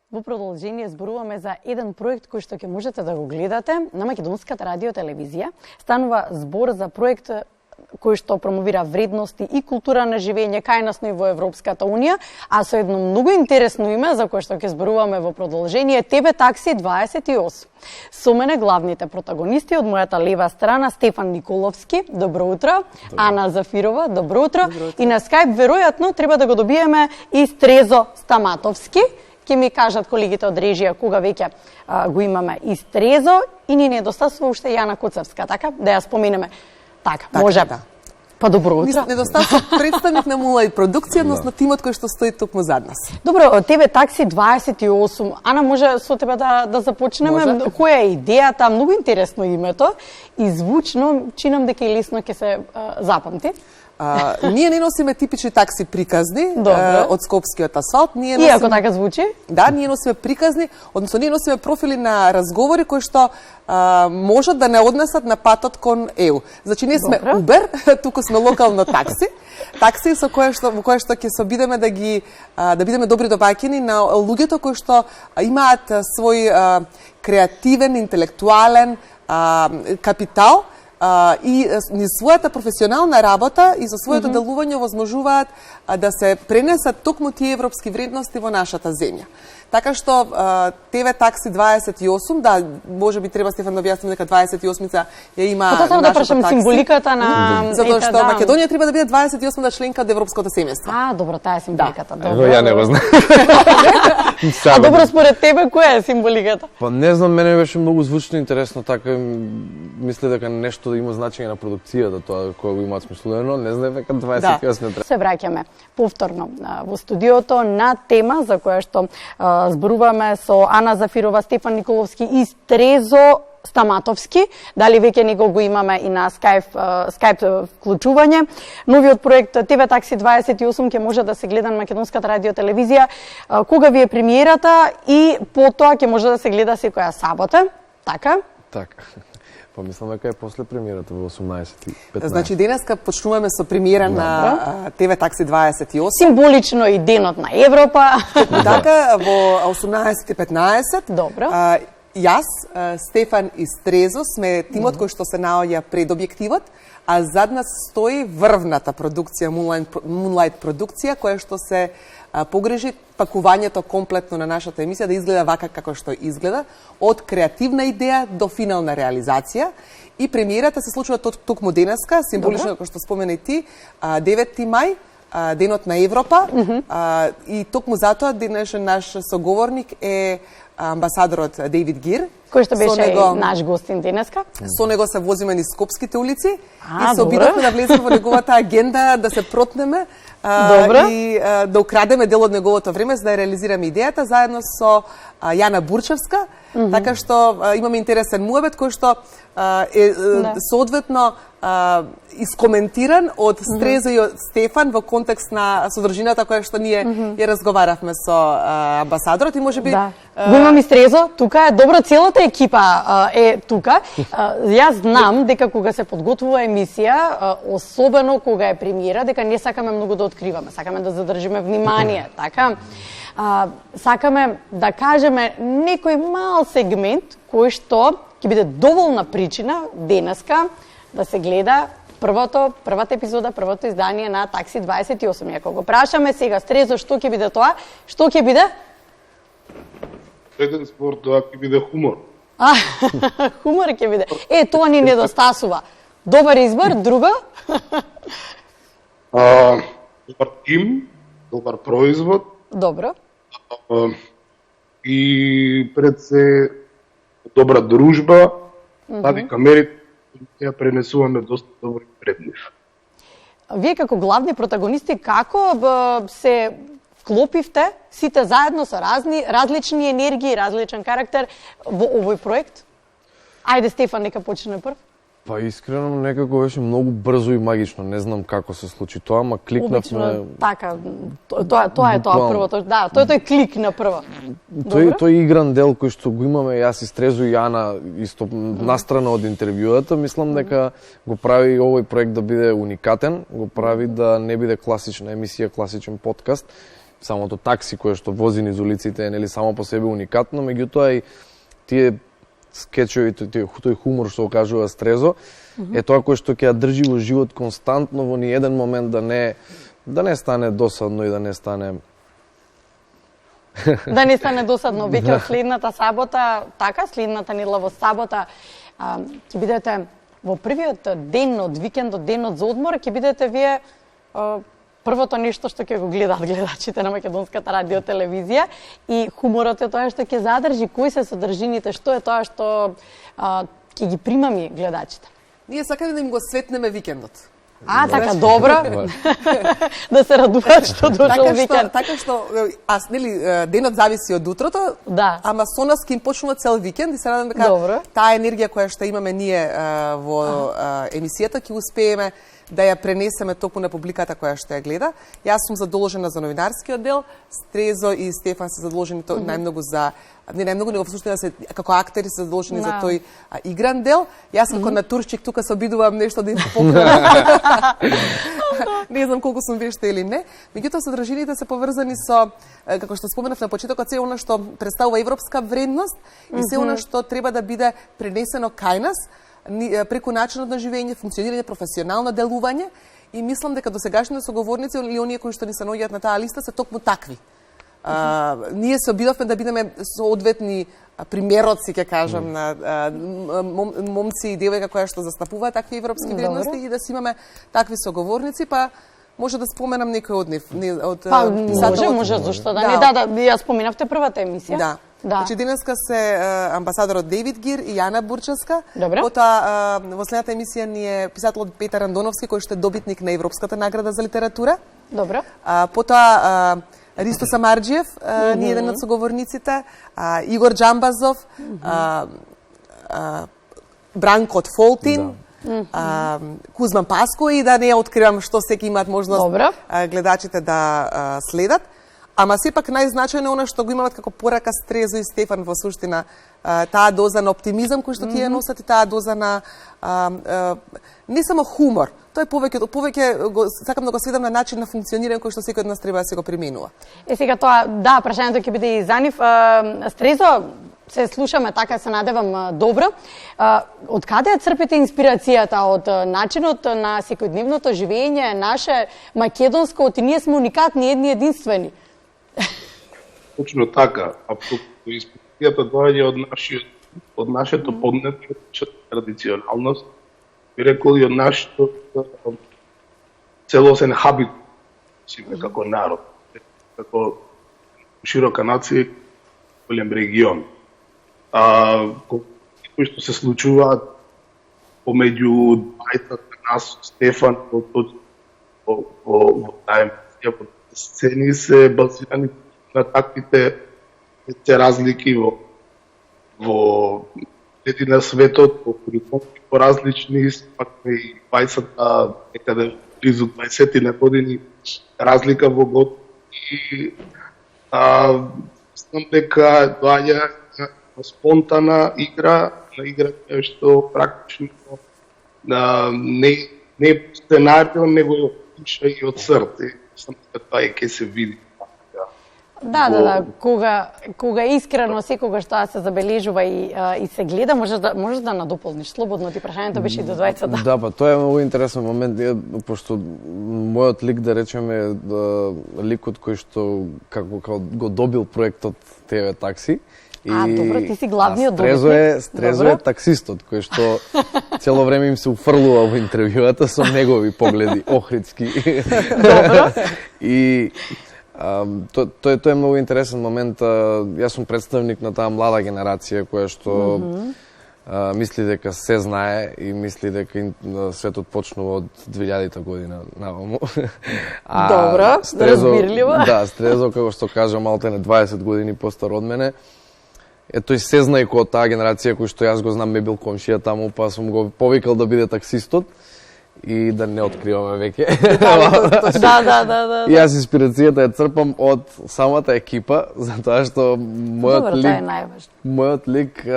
Во продолжение зборуваме за еден проект кој што ќе можете да го гледате на Македонската радио телевизија. Станува збор за проект кој што промовира вредности и култура на живење кај нас и во Европската Унија, а со едно многу интересно име за кое што ќе зборуваме во продолжение ТВ Такси 28. Со мене главните протагонисти од мојата лева страна Стефан Николовски, добро утро, Ана Зафирова, добро утро, и на Skype веројатно треба да го добиеме и Стрезо Стаматовски. Ке ми кажат колегите од режија кога веќе го имаме и Стрезо и ни недостасува уште Јана Коцевска, така? Да ја споменеме. Така, може. Да. Па добро утро. Недостасува представник на Moonlight продукција, односно тимот кој што стои токму зад нас. Добро, ТВ Такси 28. Ана, може со тебе да започнеме? Може. Која е идејата? Многу интересно името и звучно, чинам дека и лесно ќе се запамти. Ние не носиме типични такси приказни од скопскиот асфалт. Иако така звучи? Да, ние носиме приказни, односно ние носиме профили на разговори кои што можат да не однесат на патот кон ЕУ. Значи ние сме Убер, туку сме локално такси. Такси со во кое што ќе се обидеме да бидеме добри добаќини на луѓето кои што имаат свој креативен, интелектуален капитал и низ својата професионална работа и со своето делување возможуваат да се пренесат токму тие европски вредности во нашата земја. Така што ТВ Такси 28, да, може би треба Стефан да објасни дека 28-ца ја има нашата такси. Да прашам символиката на затоа што Македонија треба да биде 28-та членка од Европското семејство. Добро, таа е символиката. Добро. Ја не го знам. Добро, според тебе која е символиката? Па не знам, мене беше многу звучно интересно, така мисле дека нешто да има значење на продукцијата, тоа кога го имаат смислено, не знам дека 28 треба. Се враќаме повторно во студиото на тема за која што зборуваме со Ана Зафирова, Стефан Николовски и Стрезо Стаматовски. Дали веќе него го имаме и на Skype вклучување. Новиот проект ТВ Такси 28 ќе може да се гледа на Македонската радио телевизија. Кога ви е премиерата и потоа ќе може да се гледа секоја сабота, така? Така. Помислам дека е после премиерата во 18:15. Значи денеска почнуваме со премиера на ТВ Такси 28. Символично и денот на Европа. Така во 18:15. Добро. Јас, Стефан и Стрезо сме тимот кој што се наоѓа пред објективот, а зад нас стои врвната продукција, Moonlight продукција, која што се погрижи пакувањето комплетно на нашата емисија да изгледа вака како што изгледа, од креативна идеја до финална реализација. И премиерата се случува токму денеска, символично како што спомена и ти, 9 мај, денот на Европа, и токму затоа денешен наш соговорник е амбасадорот Дейвид Гир, кој што беше наш гостин денеска. Со него се возиме низ скопските улици и се обидовме да влеземе во неговата агенда, да се протнеме и да украдеме дел од неговото време за да реализираме идејата заедно со Јана Бурчевска, така што имаме интересен муабет кој што е соодветно искоментиран од Стрезо и Стефан во контекст на содржината која што ние ја разговаравме со амбасадорот и можеби го имам и Стрезо, тука е добро, целата екипа е тука. Јас знам дека кога се подготвува емисија, особено кога е премиера, дека не сакаме многу да откриваме, сакаме да задржиме внимание, така? Сакаме да кажеме некој мал сегмент кој што ќе биде доволна причина денеска да се гледа првата епизода, првото издание на Такси 28. Ако го прашаме сега, Стрезо, што ќе биде тоа? Што ќе биде? Еден спорт, тоа ќе биде хумор. Хумор ќе биде. Тоа ни недостасува. Добар избор, друго? Добар тим, добар производ. Добро. И пред се добра дружба, дека мерите ја пренесуваме доста добро пред нив. Вие како главни протагонисти, како се вклопивте сите заедно со различни енергии, различен карактер во овој проект? Ајде, Стефан, нека почне прв. Па искрено некако беше многу брзо и магично, не знам како се случи тоа, ама кликнавме. Така, тоа е тоа првото, да, тој кликна прво. Тој игран дел кој што го имаме јас и Стрезо и Јана исто настрана од интервјуата, мислам дека го прави овој проект да биде уникатен, го прави да не биде класична емисија, класичен подкаст самото такси кое што вози низ улиците е нели само по себе уникатно, меѓутоа и тие скечови, тој хумор што го кажува Стрезо, е тоа кој што ќе ја држи во живот константно во ни еден момент да не стане досадно и да не стане досадно. Веќе од следната сабота, така, следната недела сабота, ќе бидете во првиот ден од викендот, денот за одмор, ќе бидете вие првото нешто што ќе го гледаат гледачите на Македонската радио телевизија и хуморот е тоа што ќе задржи, кои се содржините, што е тоа што ќе ги примами гледачите. Ние сакаме да им го светнеме викендот. Така, добро. Да се радуваат што дошол викенд. Така што, нели, денот зависи од утрото, ама со нас ќе им почнува цел викенд и се надам дека таа енергија која што имаме ние во емисијата ќе успееме да ја пренесеме токму на публиката која што ја гледа. Јас сум задолжена за новинарскиот дел, Стрезо и Стефан се задолжени најмногу за не најмногу, него во суштина се како актери се задолжени за тој игран дел. Јас како натурщик тука се обидувам нешто да им поправам. Не знам колку сум вешта или не. Меѓутоа содржините се поврзани со, како што споменав на почетокот, се она што представува европска вредност и се она што треба да биде пренесено кај нас преку начинот на живење, функционирање, професионално делување и мислам дека досегашните соговорници или оние кои што ни се наоѓаат на таа листа се токму такви. Ние се обидовме да бидеме соодветни примероци, ќе кажам, на момци и девојка која што застапуваат такви европски вредности и да си имаме такви соговорници, па може да споменам некој од нив. Може, зашто да не. Ја споменавте првата емисија. Да. Значи денеска се амбасадорот Дейвид Гир и Јана Бурчевска. Потоа во следната емисија ни е писателот Петар Андоновски, кој што е добитник на Европската награда за литература. Добро. Потоа Ристо Самарџиев, ни еден од соговорниците, Игор Џамбазов, Бранко од Фолтин, Кузман Паско и да не откривам што секи имаат можност гледачите да следат. Ама сепак најзначајно она што го имаат како порака Стрезо и Стефан во суштина, таа доза на оптимизам кој што тие носат и таа доза на не само хумор, тоа е повеќе сакам да го сведам на начин на функционирање кој што секој од нас треба да се го применува. Сега тоа, прашањето ќе биде и за нив. Стрезо, се слушаме така, се надевам добро. Од каде ја црпите инспирацијата? Од начинот на секојдневното живење, наше македонско, од ние сме уникатни, едни единствени. Точно така. Инспирацијата доаѓа од нашето поднетие, традиционалност, би рекол и од нашето целосен хабит како народ, како широка нација, голем регион. Кои што се случуваат помеѓу двајцата нас, Стефан, во таа сцени се базирани на таквите разлики во на светот, по различни, пак и 20-та, некаде близу 20-ти години разлика во год и знам дека доаѓа спонтана игра, на игра што практично не е сценарио, него е пиша и од срце. Знам дека тоа ќе се види. Да, кога искрено секогаш тоа се забележува и се гледа, можеш да надополниш слободно, ти прашањето беше и до двајцата. Да, па тоа е многу интересен момент, пошто мојот лик, да речеме, ликот кој што како го добил проектот ТВ Такси. Добро, ти си главниот добитник. Стрезо е таксистот, кој што цело време им се уфрлува во интервјуата со негови погледи охридски. Добро. И тоа е многу интересен момент. Јас сум представник на таа млада генерација која што мисли дека се знае и мисли дека светот почнува од 2000-та година наваму. Добро, разбирливо. Да, Стрезо, како што кажа, малте не 20 години постар од мене. Тој се знае кој од таа генерација кој што јас го знам, ме бил комшија таму, па сум го повикал да биде таксистот и да не откриваме веќе. Да. И јас инспирацијата ја црпам од самата екипа, затоа што мојот лик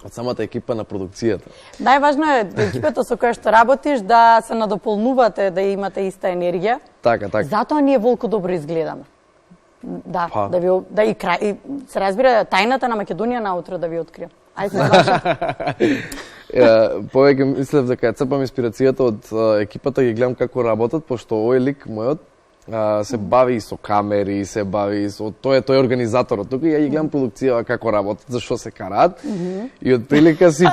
од самата екипа на продукцијата. Најважно е екипата со која што работиш да се надополнувате, да имате иста енергија. Така. Затоа ние волку добро изгледаме. Да, да и се разбира тајната на Македонија наутро да ви откријам. Ајде се кажа. Повеќе мислев дека ја црпам инспирацијата од екипата, ги гледам како работат, пошто овој лик мојот се бави и со камери, се бави и со тој е организаторот. Тука ја ги гледам продукцијава како работат, зашо се караат и од прилика си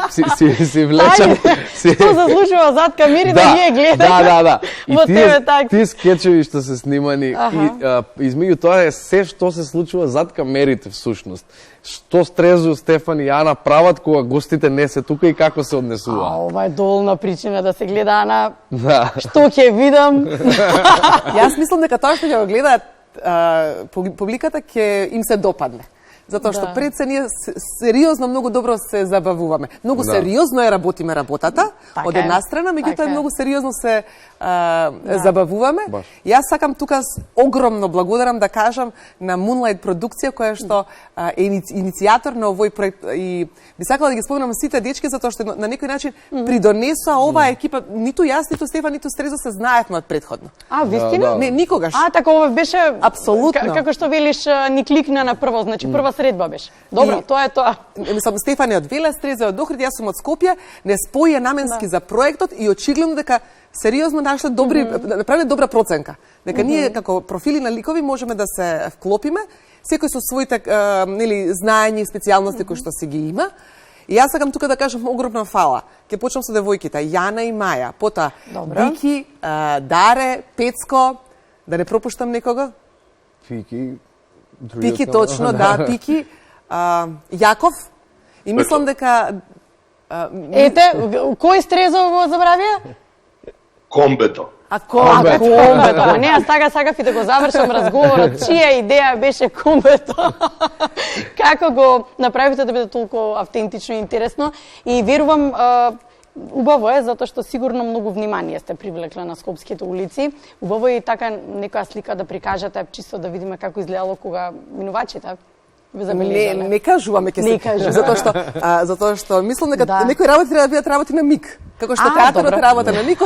влечам. Што се случува зад камери да ние гледаме. Да. И тие скечеви што се снимани и измеѓу тоа е се што се случува зад камерите всушност. Што Стрезо, Стефан и Ана прават кога гостите не се тука и како се однесува. Ова е долна причина да се гледа, Ана. Да. Што ќе видам? Јас мислам дека тоа што ќе го гледаат публиката ќе им се допадне. Затоа што пред се ние сериозно многу добро се забавуваме. Многу сериозно ја работиме работата, од една страна, меѓутоа многу сериозно се забавуваме. Јас сакам тука огромно благодарам да кажам на Moonlight продукција која што е иницијатор на овој проект и би сакала да ги спомнам сите дечки затоа што на некој начин придонесоа оваа екипа, ниту јас, ниту Стефан, ниту Стрезо се знаевме од претходно. Вистина? Не, никогаш. Така ова беше апсолутно. Како што велиш, ни кликна на прво, значи прва средба беше. Добро, тоа е тоа. Мислам, Стефан е од Велес, Стрезо е од Охрид, јас сум од Скопје, не споја наменски за проектот и очигледно дека сериозно нашле добри, направиле добра проценка. Дека ние како профили на ликови можеме да се вклопиме, секој со своите знаења и специјалности кои што си ги има. И јас сакам тука да кажам огромна фала. Ќе почнам со девојките, Јана и Маја, пота Вики, Даре, Пецко, да не пропуштам некого? Пики, точно, да, Пики, Јаков. И мислам дека... Ете, кој Стрезо го забравија? Комбето. Комбето. Не, јас сакав и да го завршам разговорот. Чија идеја беше комбето? Како го направите да биде толку автентично и интересно? И верувам, убаво е, затоа што сигурно многу внимание сте привлекле на скопските улици. Убаво е и така некоја слика да прикажете, чисто да видиме како изгледало кога минувачите ве забележале. Не кажуваме ќе се, затоа што мислам дека некои работи треба да бидат работи на миг. Како што театарот работа на миг,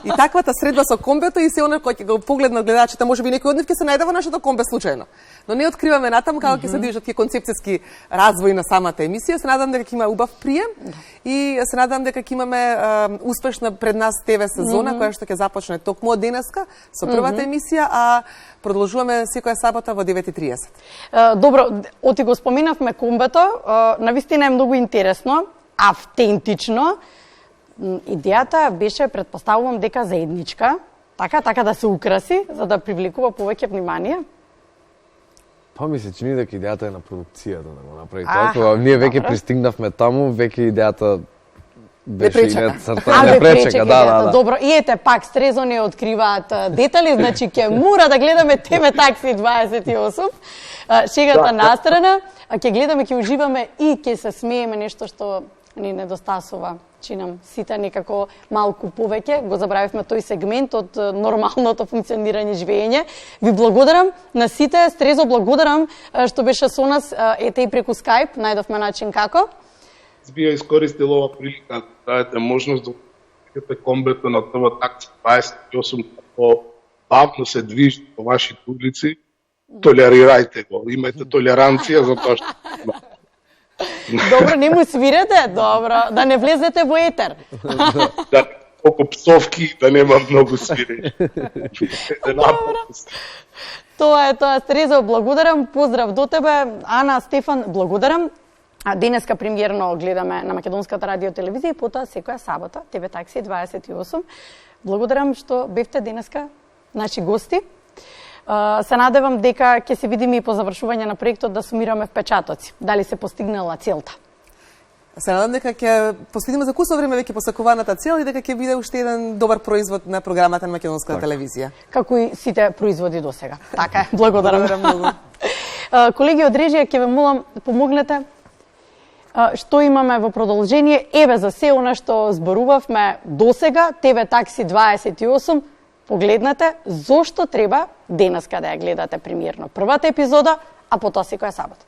и таквата средба со комбето и се она кој ќе го погледнат гледачите, можеби некој од нив ќе се најде во нашето комбе случајно. Но не откриваме натаму како ќе се движат тие концепцијски развој на самата емисија. Се надам дека ќе има убав прием и се надам дека ќе имаме успешна пред нас ТВ сезона која што ќе започне токму од денеска со првата емисија, а продолжуваме секоја сабота во 9:30. Добро, оти го споменавме комбето, навистина е многу интересно, автентично. Идејата беше, предпоставувам дека заедничка, така да се украси, за да привлекува повеќе внимание. Па ми се чини дека идејата е на продукцијата да го направи тоа. Кога ние веќе пристигнавме таму, веќе идејата беше и не пречека, да. Добро, и ете пак Стрезо не откриваат детали, значи ќе мора да гледаме ТВ Такси 28. Шегата настрана, ќе гледаме, ќе уживаме и ќе се смееме, нешто што ни недостасува. Чинам сите некако малку повеќе. Го забравивме тој сегмент од нормалното функционирање живење. Ви благодарам на сите. Стрезо, благодарам што беше со нас, ете и преку Skype. Најдовме начин како. Би ја искористил ова прилика да дадете можност да видите комбето на ТВ Такси 28 како бавно се движи по вашите улици. Толерирајте го. Имајте толеранција за тоа што Добро, не му свирете, добро, да не влезете во етер. Да, колку псовки, да нема многу свирење. Тоа е тоа, Стрезо, благодарам, поздрав до тебе. Ана, Стефан, благодарам. Денеска премиерно гледаме на Македонската радио телевизија и потоа секоја сабота, ТВ Такси 28. Благодарам што бевте денеска наши гости. Се надевам дека ќе се видиме и по завршување на проектот да сумираме впечатоци. Дали се постигнала целта? Се надам дека ќе постигнеме за кусо време веќе посакуваната цел и дека ќе биде уште еден добар производ на програмата на Македонската телевизија. Како и сите производи до сега. Така е. Благодарам многу. Колеги од режија, ќе ве молам помогнете што имаме во продолжение. Еве за се она што зборувавме до сега, ТВ Такси 28. Погледнете зошто треба денеска да ја гледате премиерно првата епизода, а потоа секоја сабота.